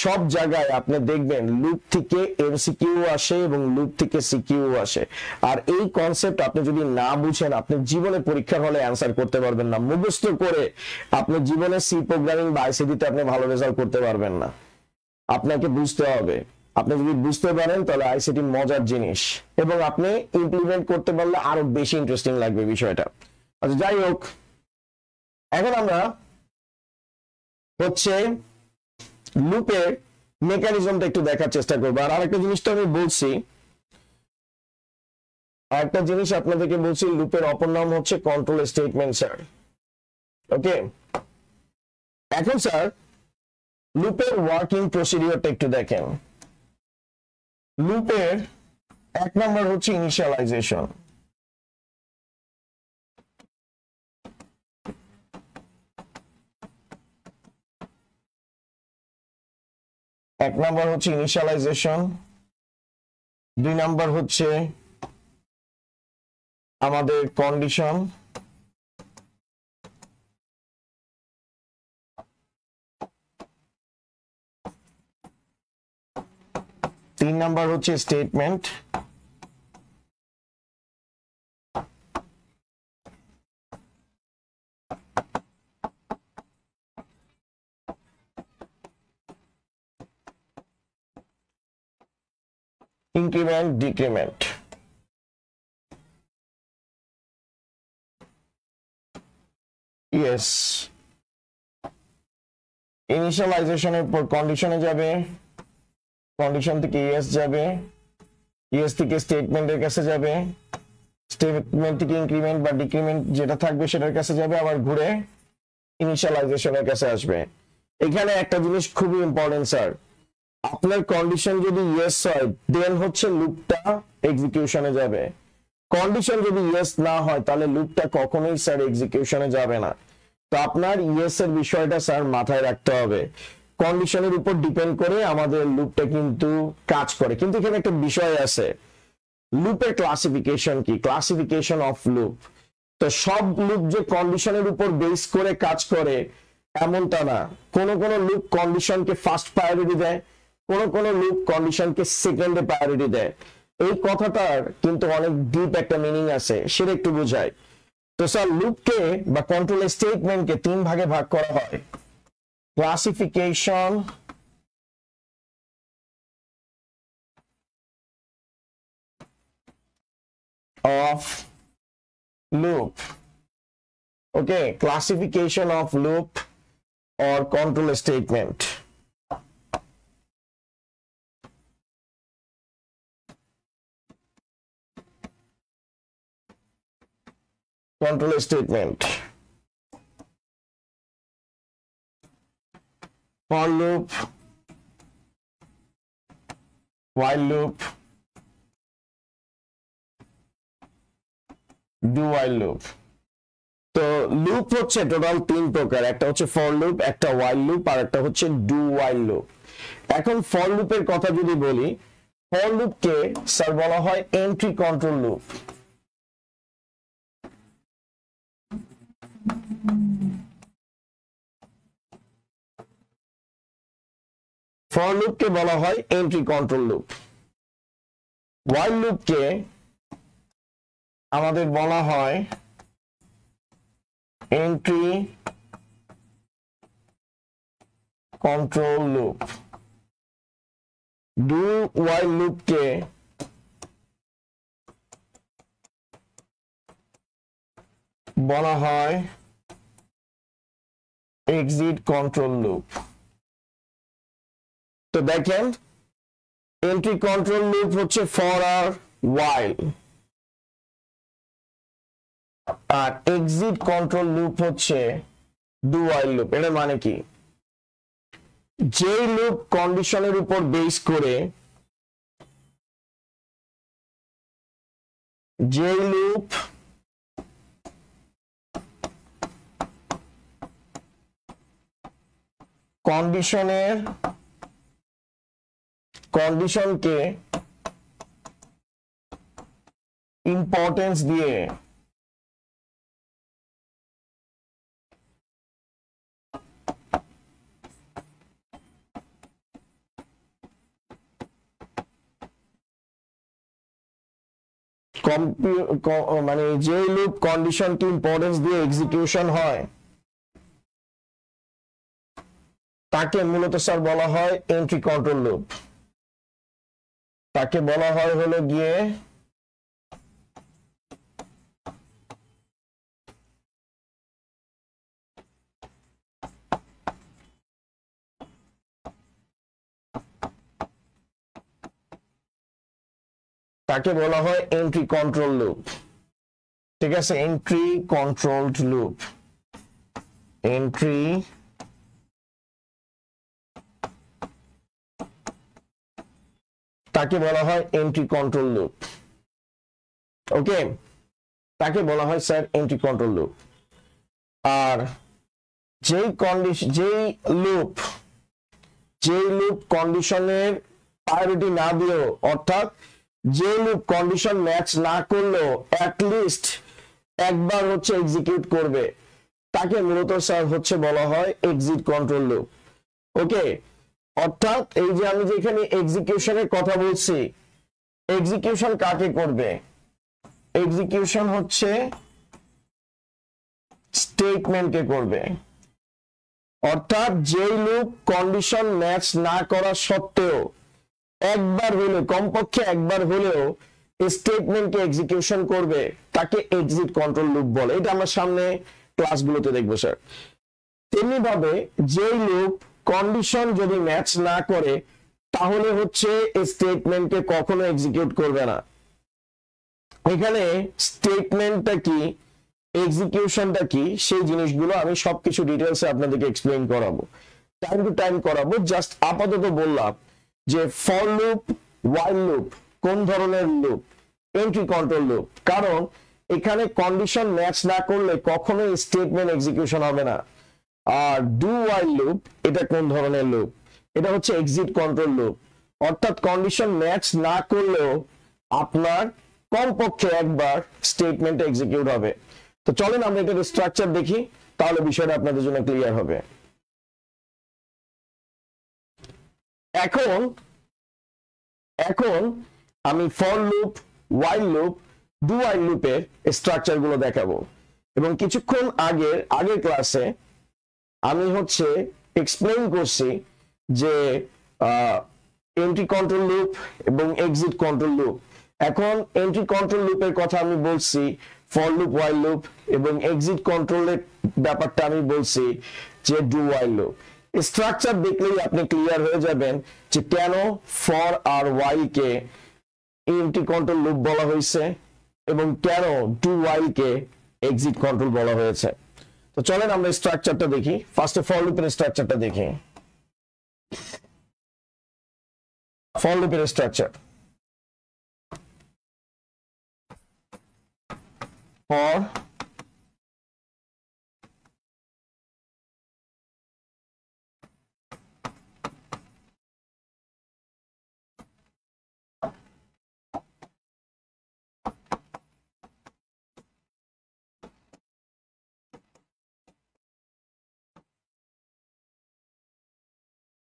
সব জায়গায় আপনি দেখবেন লুপ থেকে এমসিকিউ আসে এবং লুপ থেকে সিকিউ আসে। আর এই কনসেপ্ট আপনি যদি না বুঝেন, আপনি জীবনে পরীক্ষার হলে অ্যান্সার করতে পারবেন না। মুখস্থ করে আপনি জীবনে সি প্রোগ্রামিং বা আইসিটিতে আপনি ভালো রেজাল্ট করতে পারবেন না। আপনাকে বুঝতে হবে। আপনি যদি বুঝতে পারেন তাহলে আইসিটি মজার জিনিস, এবং আপনি ইমপ্লিমেন্ট করতে পারলে আরো বেশি ইন্টারেস্টিং লাগবে বিষয়টা। আচ্ছা যাই হোক, এখন আমরা হচ্ছে লুপের মেকানিজমটা একটু দেখার চেষ্টা করবো। আর আরেকটা জিনিস তো আমি বলছি, আরেকটা জিনিস আপনাদেরকে বলছি, লুপের অপর নাম হচ্ছে কন্ট্রোল স্টেটমেন্ট স্যার। ওকে, এখন স্যার লুপের ওয়ার্কিং প্রসিডিওরটা একটু দেখেন। লুপের 1 নম্বর হচ্ছে ইনিশিয়ালাইজেশন। এক নম্বর হচ্ছে ইনিশিয়ালাইজেশন, 2 নম্বর হচ্ছে আমাদের কন্ডিশন, 3 নম্বর হচ্ছে স্টেটমেন্ট, ইনক্রিমেন্ট ডিক্রিমেন্ট। ইয়েস, ইনিশিয়ালাইজেশনের পর কন্ডিশনে যাবে, কন্ডিশন থেকে ইয়েস যাবে, ইয়েস থেকে স্টেটমেন্টের কাছে যাবে, স্টেটমেন্ট থেকে ইনক্রিমেন্ট বা ডিক্রিমেন্ট যেটা থাকবে সেটার কাছে যাবে, আবার ঘুরে ইনিশিয়ালাইজেশনের কাছে আসবে। এখানে একটা জিনিস খুবই ইম্পর্টেন্ট স্যার, আপনার কন্ডিশন যদি ইয়েস হয় দেন হচ্ছে লুপটা এক্সিকিউশনে যাবে। কন্ডিশন যদি ইয়েস না হয় তাহলে লুপটা কখনোই স্যার এক্সিকিউশনে যাবে না। তো আপনার ইয়েস এর বিষয়টা স্যার মাথায় রাখতে হবে। কন্ডিশনের উপর ডিপেন্ড করে আমাদের লুপটা কিন্তু কাজ করে। কিন্তু এখানে একটা বিষয় আছে, লুপের ক্লাসিফিকেশন কি, ক্লাসিফিকেশন অফ লুপ। তো সব লুপ যে কন্ডিশনের উপর বেস করে কাজ করে এমনটা না। কোন কোন লুপ কন্ডিশনকে ফার্স্ট প্রায়োরিটি দেয়, কোন কোন লুপ কন্ডিশনকে সেকেন্ডে প্রায়োরিটি দেয়। এই কথাটার কিন্তু অনেক ডিপ একটা মিনিং আছে, সেটা একটু বোঝায়। তো স্যার লুপকে বা কন্ট্রোল স্টেটমেন্টকে তিন ভাগে ভাগ করা হয়। Classification of loop, okay, classification of loop or control statement. Control statement. For loop, while loop, do while loop. তো লুপ হচ্ছে টোটাল তিন প্রকার, একটা হচ্ছে ফর লুপ, একটা while loop, আর একটা হচ্ছে do while loop। এখন ফর লুপের কথা যদি বলি, ফর লুপকে স্যার বলা হয় এন্ট্রি কন্ট্রোল লুপ। ফর লুপকে বলা হয় এন্ট্রি কন্ট্রোল লুপ। while লুপকে আমাদের বলা হয় entry control loop. Do while লুপকে বলা হয় এক্সিট কন্ট্রোল লুপ। তো দেখেন, এন্ট্রি কন্ট্রোল লুপ হচ্ছে ফর আর while, আর এক্সিট কন্ট্রোল লুপ হচ্ছে ডু while লুপ। এর মানে কি, যে লুপ কন্ডিশনের উপর বেস করে, যে লুপ কন্ডিশনকে ইম্পর্টেন্স দিয়ে মানে যে লুপ কন্ডিশনকে ইম্পর্টেন্স দিয়ে এক্সিকিউশন হয় তাকে মূলত স্যার বলা হয় এন্ট্রি কন্ট্রোল লুপ। তাকে বলা হয় হলো গিয়ে এন্ট্রি কন্ট্রোল লুপ। ঠিক আছে, এন্ট্রি কন্ট্রোলড লুপ, এন্ট্রি তাকে বলা হয় এন্ট্রি কন্ট্রোল লুপ। ওকে, তাকে বলা হয় স্যার এন্ট্রি কন্ট্রোল লুপ। আর যেই লুপ কন্ডিশনের প্রায়োরিটি না দিয়েও, অর্থাৎ যে লুপ কন্ডিশন ম্যাচ না করলেও অ্যাটলিস্ট একবার হচ্ছে এক্সিকিউট করবে, তাকে মূলত স্যার হচ্ছে বলা হয় এক্সিট কন্ট্রোল লুপ। ওকে, অর্থাৎ এই যে আমি যেখানে এক্সিকিউশনের কথা বলছি, এক্সিকিউশন কাকে করবে? এক্সিকিউশন হচ্ছে স্টেটমেন্টকে করবে। অর্থাৎ যে লুপ কন্ডিশন ম্যাচ না করা সত্ত্বেও একবার হলেও, কমপক্ষে একবার হলেও স্টেটমেন্টকে এক্সিকিউশন করবে, তাকে এক্সিট কন্ট্রোল লুপ বলে। এটা আমরা সামনে ক্লাসগুলোতে দেখবো স্যার। তেমনি ভাবে যে লুপ কন্ডিশন যদি ম্যাচ না করে তাহলে হচ্ছে স্টেটমেন্টকে কখনো এক্সিকিউট করবে না। এখানে স্টেটমেন্টটা কি, এক্সিকিউশনটা কি, সেই জিনিসগুলো আমি সবকিছু ডিটেইলসে আপনাদেরকে এক্সপ্লেইন করাবো, টাইম টু টাইম করাবো। জাস্ট আপাতত বললাম যে ফর লুপ, while লুপ কোন ধরনের লুপ? Entry control loop. কারণ এখানে কন্ডিশন ম্যাচ না করলে কখনো স্টেটমেন্ট এক্সিকিউশন হবে না। আর ডু while লুপ, এটা কোন ধরনের লুপ? এটা হচ্ছে এক্সিট কন্ট্রোল লুপ। অর্থাৎ কন্ডিশন ম্যাচ না করলেও আপনার কমপক্ষে একবার স্টেটমেন্ট এক্সিকিউট হবে। তো চলেন আমরা এটার স্ট্রাকচার দেখি, তাহলে বিষয়টা আপনাদের জন্য ক্লিয়ার হবে। এখন আমি for loop, while loop, do ওয়াইল লুপের স্ট্রাকচার গুলো দেখাবো। এবং কিছুক্ষণ আগের ক্লাসে আমি হচ্ছে এক্সপ্লেইন করছি যে এন্ট্রি কন্ট্রোল লুপ এবং এক্সিট কন্ট্রোল লুপ। এখন এন্ট্রি কন্ট্রোল লুপের কথা আমি বলছি, ফর লুপ, ওয়াইল লুপ, এবং এক্সিট কন্ট্রোলের ব্যাপারটা আমি বলছি যে ডু ওয়াইল লুপ। স্ট্রাকচার দেখলেই আপনি ক্লিয়ার হয়ে যাবেন যে কেন ফর আর ওয়াইল কে এন্ট্রি কন্ট্রোল লুপ বলা হয়েছে এবং কেন ডু ওয়াইল কে এক্সিট কন্ট্রোল বলা হয়েছে। তো চলেন আমরা স্ট্রাকচারটা দেখি। ফার্স্টে ফর লুপের স্ট্রাকচারটা দেখি। ফর লুপের structure, for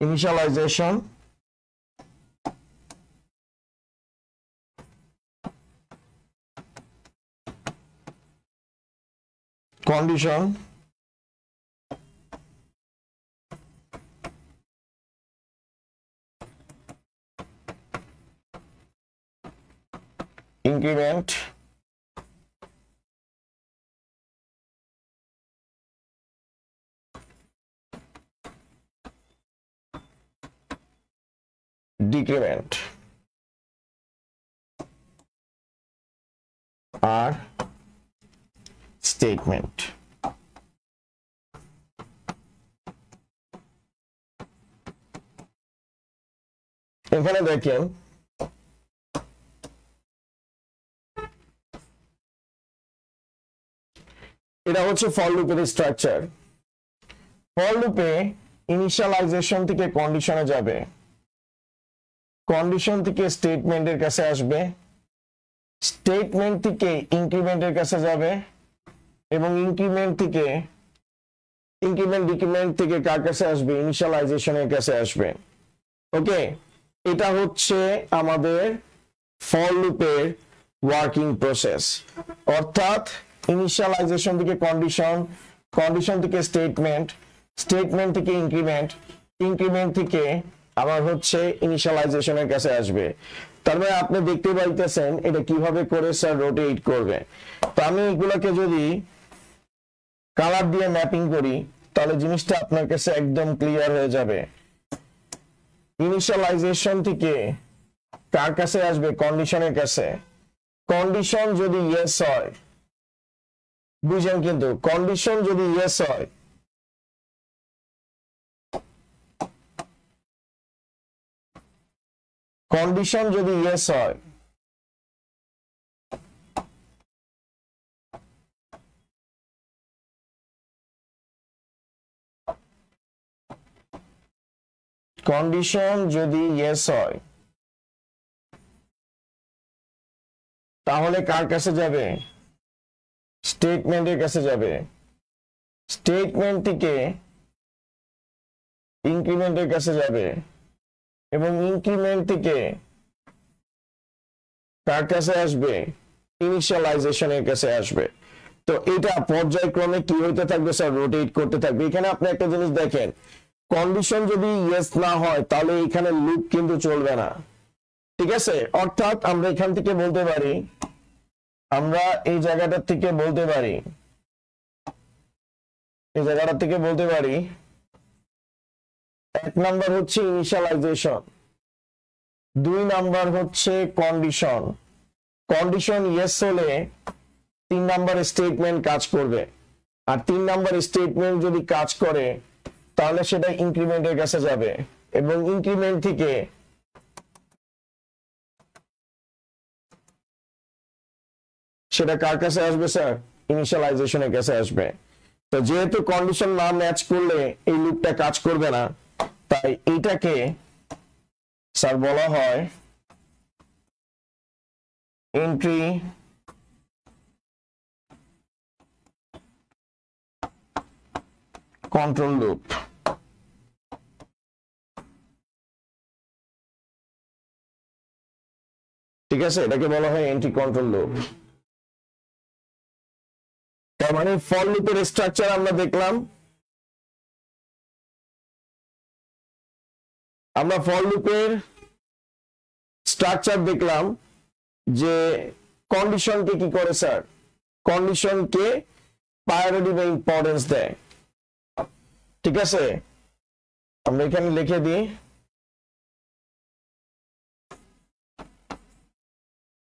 initialization, condition, increment, decrement আর statement। এখানে দেখেন এটা হচ্ছে ফর লুপের স্ট্রাকচার। ফর লুপে ইনিশিয়ালাইজেশন থেকে কন্ডিশনে যাবে, কন্ডিশন থেকে স্টেটমেন্টের কাছে আসবে, স্টেটমেন্ট থেকে ইনক্রিমেন্টের কাছে যাবে, এবং ইনক্রিমেন্ট ডিক্রিমেন্ট থেকে কার কাছে আসবে? ইনিশিয়ালাইজেশনের কাছে আসবে। ওকে, এটা হচ্ছে আমাদের ফর লুপের ওয়ার্কিং প্রসেস। অর্থাৎ ইনিশিয়ালাইজেশন থেকে কন্ডিশন, কন্ডিশন থেকে স্টেটমেন্ট, স্টেটমেন্ট থেকে ইনক্রিমেন্ট, ইনক্রিমেন্ট থেকে আবার হচ্ছে ইনিশিয়ালাইজেশনের কাছে আসবে। তার মানে আপনি দেখতে পাইতেছেন এটা কিভাবে করে স্যার রোটেট করবে। তো আমি এগুলোকে যদি কালার দিয়ে ম্যাপিং করি তাহলে জিনিসটা আপনার কাছে একদম ক্লিয়ার হয়ে যাবে। ইনিশিয়ালাইজেশন থেকে কার কাছে আসবে? কন্ডিশনের কাছে। কন্ডিশন যদি ইয়েস হয়, বুঝেন কিন্তু কন্ডিশন যদি ইয়েস হয় কন্ডিশন যদি ইয়েস হয় কন্ডিশন যদি ইয়েস হয় তাহলে কার কাছে যাবে? স্টেটমেন্টের কাছে যাবে। স্টেটমেন্ট থেকে ইনক্রিমেন্টের কাছে যাবে এবং ইনক্রিমেন্ট থেকে কার কাছে আসবে? ইনিশিয়ালাইজেশনের কাছে আসবে। তো এটা পর্যায়ক্রমে কি হইতে থাকবে স্যার? রোটেট করতে থাকবে। এখানে আপনি একটা জিনিস দেখেন, কন্ডিশন যদি ইয়েস না হয় তাহলে এখানে লুপ কিন্তু চলবে না, ঠিক আছে? অর্থাৎ আমরা এখান থেকে বলতে পারি, আমরা এই জায়গাটা থেকে বলতে পারি, এই জায়গাটা থেকে বলতে পারি এক নাম্বার হচ্ছে ইনিশিয়ালাইজেশন, দুই নাম্বার হচ্ছে কন্ডিশন। কন্ডিশন ইয়েস হলে তিন নাম্বার স্টেটমেন্ট কাজ করবে, আর তিন নাম্বার স্টেটমেন্ট যদি কাজ করে তাহলে সেটা ইনক্রিমেন্টের কাছে যাবে এবং ইনক্রিমেন্ট থেকে সেটা কার কাছে আসবে স্যার? ইনিশিয়ালাইজেশনের কাছে আসবে। তো যেহেতু কন্ডিশন না ম্যাচ করলে এই লুপটা কাজ করবে না, তাই এইটাকে স্যার বলা হয় এন্ট্রি কন্ট্রোল লুপ। ঠিক আছে, এটাকে বলা হয় এন্ট্রি কন্ট্রোল লুপ। তার মানে ফর লুপের স্ট্রাকচার আমরা দেখলাম। আমরা ফর লুপের স্ট্রাকচার দেখলাম যে কন্ডিশনকে কি করে স্যার, কন্ডিশনকে প্রায়োরিটি বা ইম্পর্টেন্স দেয়। ঠিক আছে, আমরা এখানে লিখে দিই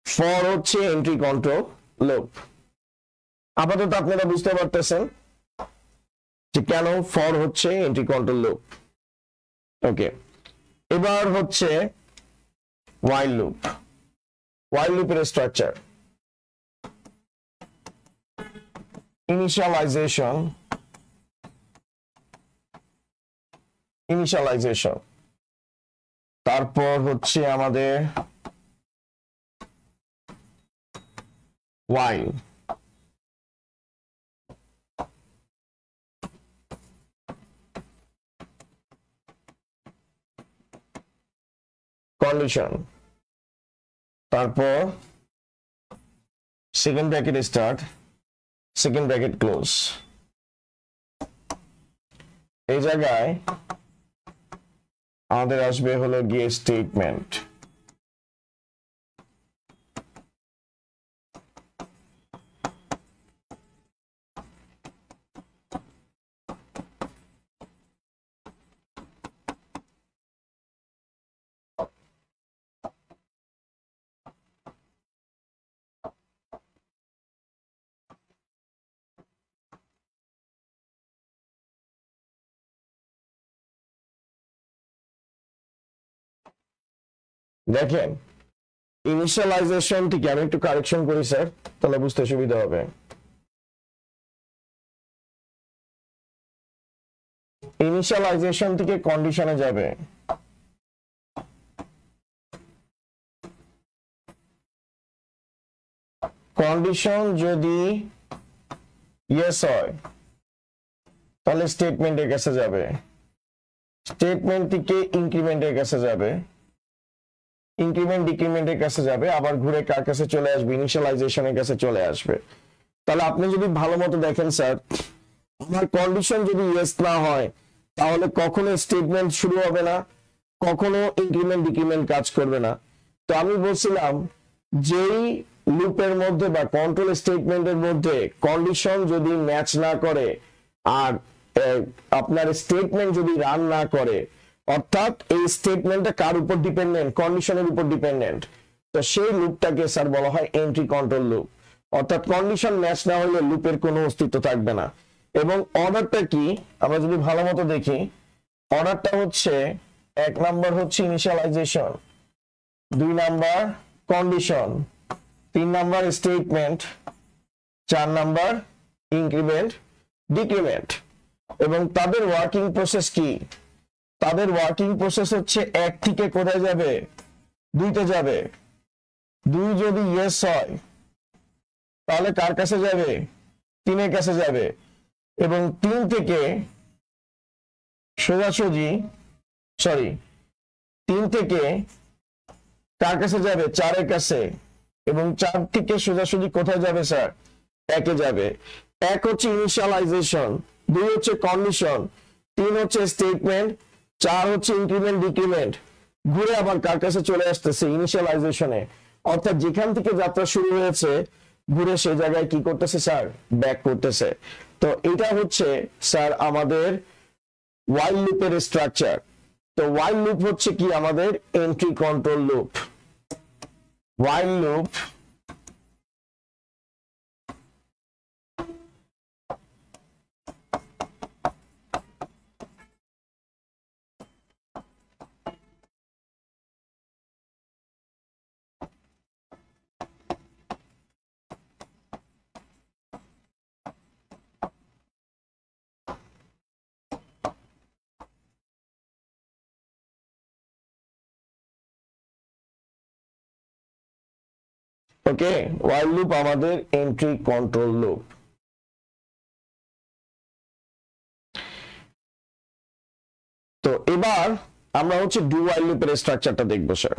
ফর হচ্ছে এন্ট্রি কন্ট্রোল লুপ। আপাতত আপনারা বুঝতে পারতেছেন যে কেন ফর হচ্ছে এন্ট্রি কন্ট্রোল লুপ। ওকে, এবার হচ্ছে while loop। while লুপের স্ট্রাকচার ইনিশিয়ালাইজেশন, তারপর হচ্ছে আমাদের while, condition, তারপর second bracket start, second bracket close. এই জায়গায় আমাদের আসবে হলো গিয়ে স্টেটমেন্ট। দেখেন ইনিশিয়ালাইজেশনটিকে আমি একটু কারেকশন করি স্যার, তাহলে বুঝতে সুবিধা হবে। ইনিশিয়ালাইজেশন থেকে কন্ডিশনে যাবে, কন্ডিশন যদি ইয়েস হয় তাহলে স্টেটমেন্টের কাছে যাবে, স্টেটমেন্ট থেকে ইনক্রিমেন্টের কাছে যাবে, ইনক্রিমেন্ট ডিক্রিমেন্টের কাছে যাবে, আবার ঘুরে কার কাছে চলে আসবে, ইনিশিয়ালাইজেশনের কাছে চলে আসবে। তাহলে আপনি যদি ভালো মতো দেখেন স্যার, আমার কন্ডিশন যদি ইয়েস না হয় তাহলে কখনো স্টেটমেন্ট শুরু হবে না, কখনো ইনক্রিমেন্ট ডিক্রিমেন্ট কাজ করবে না। তো আমি বলছিলাম যেই লুপের মধ্যে বা কন্ট্রোল স্টেটমেন্টের মধ্যে কন্ডিশন যদি ম্যাচ না করে আর আপনার স্টেটমেন্ট যদি রান না করে, অর্থাৎ এই স্টেটমেন্টটা কার উপর ডিপেন্ডেন্ট, কন্ডিশনের উপর ডিপেন্ডেন্ট, তো সেই লুপটাকে স্যার বলা হয় এন্ট্রি কন্ট্রোল লুপ। অর্থাৎ কন্ডিশন ম্যাচ না হলে লুপের কোনো অস্তিত্ব থাকবে না। এবং অর্ডারটা কি আমরা যদি ভালো মতো দেখি, অর্ডারটা হচ্ছে 1 নাম্বার হচ্ছে initialization, 2 number condition, 3 number statement, 4 number increment decrement. এবং তাদের ওয়ার্কিং প্রসেস কি, তাদের ওয়ার্কিং প্রসেস হচ্ছে 1 থেকে কোথায় যাবে, 2 তে যাবে। 2 যদি ইয়েস হয় তাহলে কার কাছে যাবে, 3 এর কাছে যাবে। এবং 3 থেকে সোজাসুজি 3 থেকে কার কাছে যাবে, 4 এর কাছে। এবং 4 থেকে সোজাসুজি কোথায় যাবে স্যার, 1 এ যাবে। 1 হচ্ছে ইনিশিয়ালাইজেশন, 2 হচ্ছে কন্ডিশন, 3 হচ্ছে স্টেটমেন্ট, 4 হচ্ছে ইনক্রিমেন্ট ডিক্রিমেন্ট, ঘুরে আবার কার কাছে চলে আসতেছে, ইনিশিয়ালাইজেশনে। অর্থাৎ যেখান থেকে যাত্রা শুরু হয়েছে ঘুরে সেই জায়গায় কি করতেছে স্যার, ব্যাক করতেছে। তো এটা হচ্ছে স্যার আমাদের while লুপের স্ট্রাকচার। তো while লুপ হচ্ছে কি আমাদের entry control loop. while loop okay, while loop আমাদের এন্ট্রি কন্ট্রোল লুপ। তো এবার আমরা হচ্ছে ডু while লুপের স্ট্রাকচারটা দেখবো sir.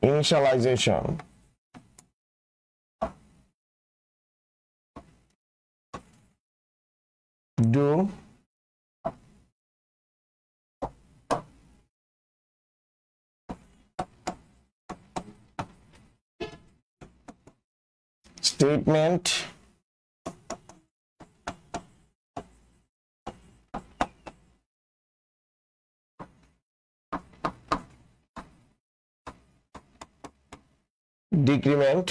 initialization do statement decrement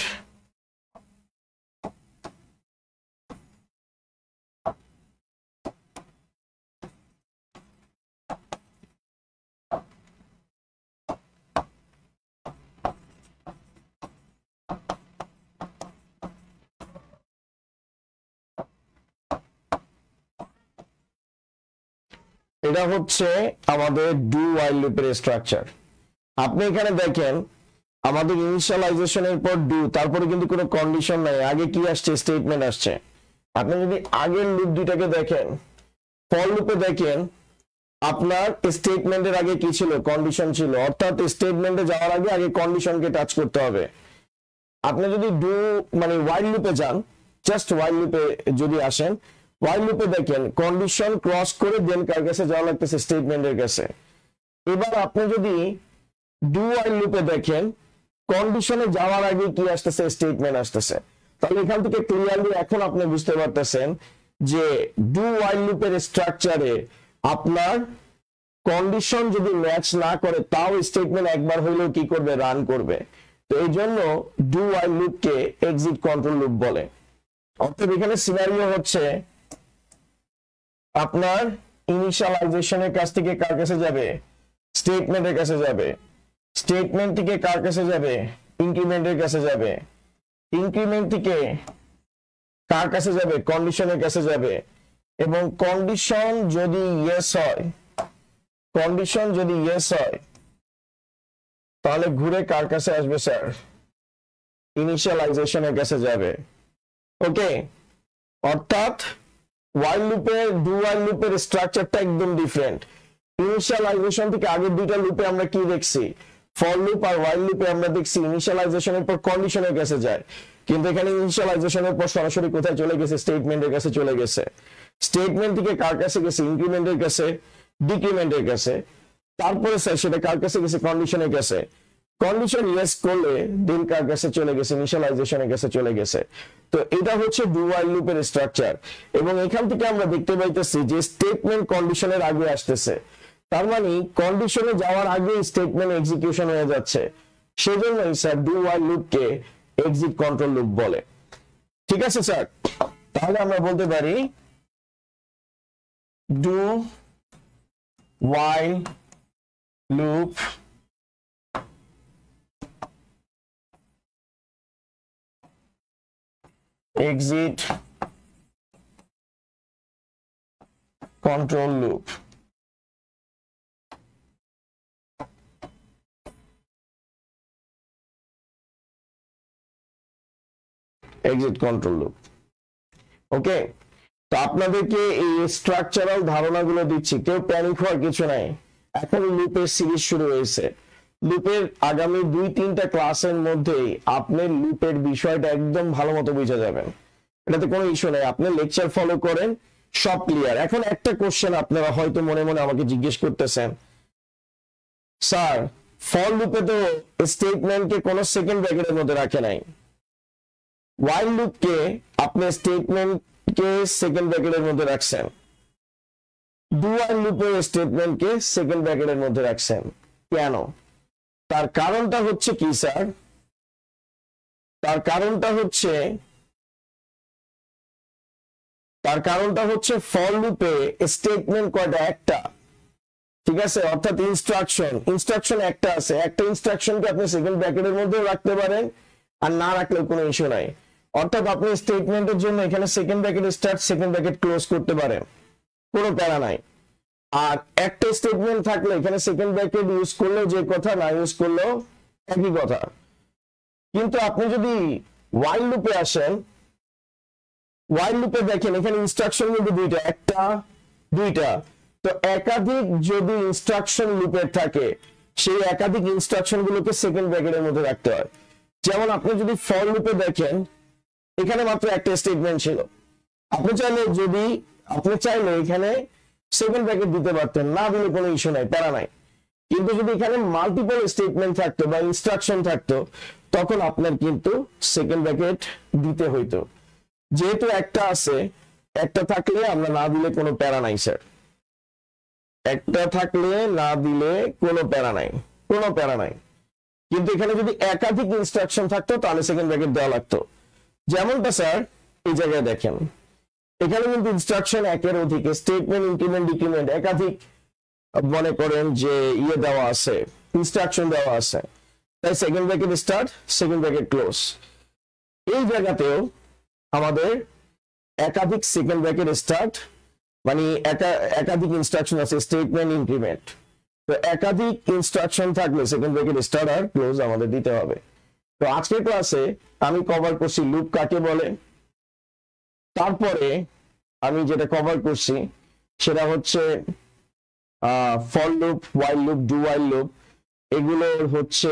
এটা হচ্ছে আমাদের ডু while লুপের স্ট্রাকচার। আপনি এখানে দেখেন আমাদের ইনিশিয়ালাইজেশনের পর ডু, তারপরে কিন্তু কোনো কন্ডিশন নাই, আগে কি আসছে স্টেটমেন্ট আসছে। আপনি যদি আগের লুপ দুইটাকে দেখেন, ফর লুপে দেখেন আপনার স্টেটমেন্টের আগে কি ছিল, কন্ডিশন ছিল, অর্থাৎ স্টেটমেন্টে যাওয়ার আগে আগে কন্ডিশনকে টাচ করতে হবে। আপনি যদি ডু মানে while লুপে যান, জাস্ট while লুপে যদি আসেন, while লুপে দেখেন কন্ডিশন ক্রস করে দেন কার কাছে যাওয়া লাগতেছে, স্টেটমেন্টের কাছে। এবার আপনি যদি ডু while লুপে দেখেন কন্ডিশনে যাওয়ার আগে কি আসতেছে, স্টেটমেন্ট আসতেছে। তাহলে এখান থেকে ক্লিয়ারলি এখন আপনি বুঝতে পারতেছেন যে ডু while লুপের স্ট্রাকচারে আপনার কন্ডিশন যদি ম্যাচ না করে তাও স্টেটমেন্ট একবার হইলেও কি করবে, রান করবে। তো এই জন্য ডু while লুপকে এক্সিট কন্ট্রোল লুপ বলে। অর্থাৎ এখানে সিনারিও হচ্ছে আপনার ইনিশিয়ালাইজেশনের কাছ থেকে কার কাছে যাবে, স্টেটমেন্টের কাছে যাবে, স্টেটমেন্ট থেকে কার কাছে যাবে, ইনক্রিমেন্টের কাছে যাবে, ইনক্রিমেন্ট থেকে কার কাছে যাবে, কন্ডিশনের কাছে যাবে, এবং কন্ডিশন যদি ইয়েস হয়, কন্ডিশন যদি ইয়েস হয় তাহলে ঘুরে কার কাছে আসবে স্যার, ইনিশিয়ালাইজেশনের কাছে যাবে। ওকে, অর্থাৎ while লুপের ডু while লুপের স্ট্রাকচারটা একদম ডিফারেন্ট। ইনিশিয়ালাইজেশন থেকে আগের দুইটা লুপে আমরা কি দেখছি, ফর লুপ আর while লুপে আমরা দেখছি ইনিশিয়ালাইজেশনের পর কন্ডিশনের কাছে যায়, কিন্তু এখানে ইনিশিয়ালাইজেশনের পর সরাসরি কোথায় চলে গেছে, স্টেটমেন্টের কাছে চলে গেছে। স্টেটমেন্ট থেকে কার কাছে গেছে, ইনক্রিমেন্টের কাছে, ডিক্রিমেন্টের কাছে, তারপরে স্যার সেটা কার কাছে গেছে, কন্ডিশনের কাছে। কন্ডিশন ইয়েস করলে দেন কার কাছে চলে গেছে, ইনিশিয়ালাইজেশনের কাছে চলে গেছে। তো এটা হচ্ছে ডু while লুপের স্ট্রাকচার। এবং এখান থেকে আমরা দেখতে পাইতেছি যে স্টেটমেন্ট কন্ডিশনের আগে আসতেছে, তার মানে কন্ডিশনে যাওয়ার আগে স্টেটমেন্ট এক্সিকিউশন হয়ে যাচ্ছে। সেজন্যই স্যার ডু while লুপকে এক্সিট কন্ট্রোল লুপ বলে। ঠিক আছে স্যার, তাহলে আমরা বলতে পারি ডু while লুপ exit control loop। exit control loop। Okay, তো আপনাদেরকে এই স্ট্রাকচারাল ধারণাগুলো দিচ্ছি, কেউ প্যানিক হওয়ার কিছু নাই। এখন লুপের সিরিজ শুরু হয়েছে, লুপের আগামী 2-3টা ক্লাসের মধ্যেই আপনি লুপের বিষয়টা একদম ভালো মতো বুঝে যাবেন, এটাতে কোনো ইস্যু নেই। আপনি লেকচার ফলো করেন, সব ক্লিয়ার। এখন একটা কোশ্চেন আপনারা হয়তো মনে মনে আমাকে জিজ্ঞেস করতেছেন, স্যার ফর লুপে তো স্টেটমেন্টকে কোনো সেকেন্ড ব্র্যাকেটের মধ্যে রাখে নাই, while লুপকে আপনি স্টেটমেন্টকে সেকেন্ড ব্র্যাকেটের মধ্যে রাখছেন, ডু while লুপের স্টেটমেন্টকে সেকেন্ড ব্র্যাকেটের মধ্যে রাখছেন কেন? তার কারণটা হচ্ছে কি স্যার? তার কারণটা হচ্ছে ফর লুপে স্টেটমেন্ট কয়টা, একটা। ঠিক আছে, অর্থাৎ ইনস্ট্রাকশন একটা আছে, একটা ইনস্ট্রাকশনকে আপনি সেকেন্ড ব্র্যাকেটের মধ্যেও রাখতে পারেন আর না রাখলেও কোনো ইস্যু নাই। অর্থাৎ আপনি স্টেটমেন্টের জন্য এখানে second bracket start, second bracket close করতে পারেন, কোনো প্যারা নাই। আর একটা স্টেটমেন্ট থাকলে এখানে সেকেন্ড ব্র্যাকেট ইউজ করলেও যে কথা, না ইউজ করলেও একই কথা। কিন্তু আপনি যদি while লুপে আসেন, while লুপে দেখেন এখানে ইনস্ট্রাকশন কিন্তু দুইটা, একটা দুইটা। তো একাধিক যদি ইনস্ট্রাকশন লুপের থাকে সেই একাধিক ইনস্ট্রাকশন গুলোকে সেকেন্ড ব্র্যাকেটের মধ্যে রাখতে হয়। যেমন আপনি যদি ফর লুপে দেখেন, এখানে মাত্র একটা স্টেটমেন্ট ছিল। আপনি চাইলে এখানে সেকেন্ড ব্র্যাকেট দিতে পারতেন, না দিলে কোনো ইস্যু নাই, প্যারা নাই। কিন্তু যদি এখানে মাল্টিপল স্টেটমেন্ট থাকতো বা ইনস্ট্রাকশন থাকতো, তখন আপনার কিন্তু সেকেন্ড ব্র্যাকেট দিতে হইতো। যেহেতু একটা আছে, একটা থাকলে আমরা না দিলে কোনো প্যারা নাই স্যার, একটা থাকলে না দিলে কোনো প্যারা নাই, কোনো প্যারা নাই। কিন্তু এখানে যদি একাধিক ইনস্ট্রাকশন থাকতো তাহলে সেকেন্ড ব্র্যাকেট দেওয়া লাগতো। যেমনটা স্যার এই জায়গায় দেখেন, এখানে কিন্তু ইনস্ট্রাকশন একের অধিক, স্টেটমেন্ট, ইনক্রিমেন্ট, ডিক্রিমেন্ট একাধিক মনে করেন যে দেওয়া আছে, ইনস্ট্রাকশন দেওয়া আছে, তাই second bracket start, second bracket close. এই জায়গাতেও আমাদের একাধিক সেকেন্ড ব্র্যাকেট স্টার্ট, মানে একাধিক ইনস্ট্রাকশন আছে, স্টেটমেন্ট, ইনক্রিমেন্ট। তো একাধিক ইনস্ট্রাকশন থাকলে সেকেন্ড ব্র্যাকেট স্টার্ট আর ক্লোজ আমাদের দিতে হবে। তো আজকের ক্লাসে আমি কভার করছি লুপ কাকে বলে, তারপরে আমি যেটা কভার করছি সেটা হচ্ছে for loop, while loop, do while loop, এগুলোর হচ্ছে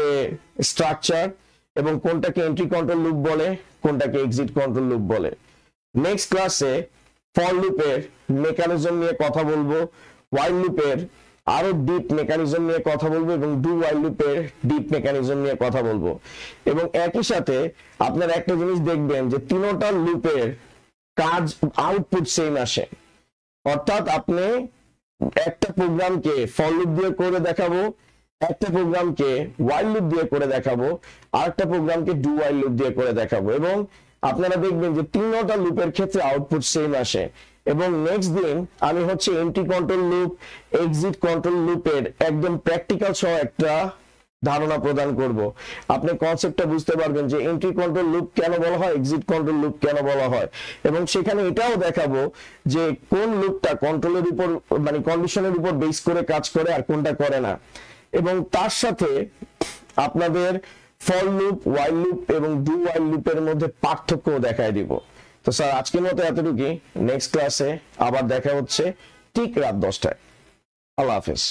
স্ট্রাকচার এবং কোনটাকে এন্ট্রি কন্ট্রোল লুপ বলে, কোনটাকে এক্সিট কন্ট্রোল লুপ বলে। নেক্সট ক্লাসে ফর লুপের মেকানিজম নিয়ে কথা বলবো, হোয়াইল লুপের আরো ডিপ মেকানিজম নিয়ে কথা বলবো এবং ডু হোয়াইল লুপের ডিপ মেকানিজম নিয়ে কথা বলবো। এবং একই সাথে আপনারা একটা জিনিস দেখবেন যে তিনটা লুপের কাজ আউটপুট সেম আসে। অর্থাৎ আপনি একটা প্রোগ্রামকে ফর লুপ দিয়ে করে দেখাবো, একটা প্রোগ্রামকে হোয়াইল লুপ দিয়ে করে দেখাবো, আর একটা প্রোগ্রামকে ডু হোয়াইল লুপ দিয়ে করে দেখাবো, এবং আপনারা দেখবেন যে তিনটা লুপের ক্ষেত্রে আউটপুট সেম আসে। এবং নেক্সট দিন আমি হচ্ছে entry control loop, exit control লুপের একদম প্র্যাকটিক্যাল সহ একটা ধারণা প্রদান করব। আপনি কনসেপ্টটা বুঝতে পারবেন যে এন্ট্রি কন্ট্রোল লুপ কেন বলা হয়, এক্সিট কন্ট্রোল লুপ কেন বলা হয়, এবং সেখানে এটাও দেখাবো যে কোন লুপটা কন্ট্রোলের উপর মানে কন্ডিশনের উপর বেস করে কাজ করে আর কোনটা করে না। এবং তার সাথে আপনাদের ফর লুপ, হোয়াইল লুপ এবং ডু হোয়াইল লুপের মধ্যে পার্থক্য দেখায় দিব। তো স্যার আজকের মতো এতটুকুই। নেক্সট ক্লাসে আবার দেখা হচ্ছে ঠিক রাত 10টায়। আল্লাহ হাফেজ।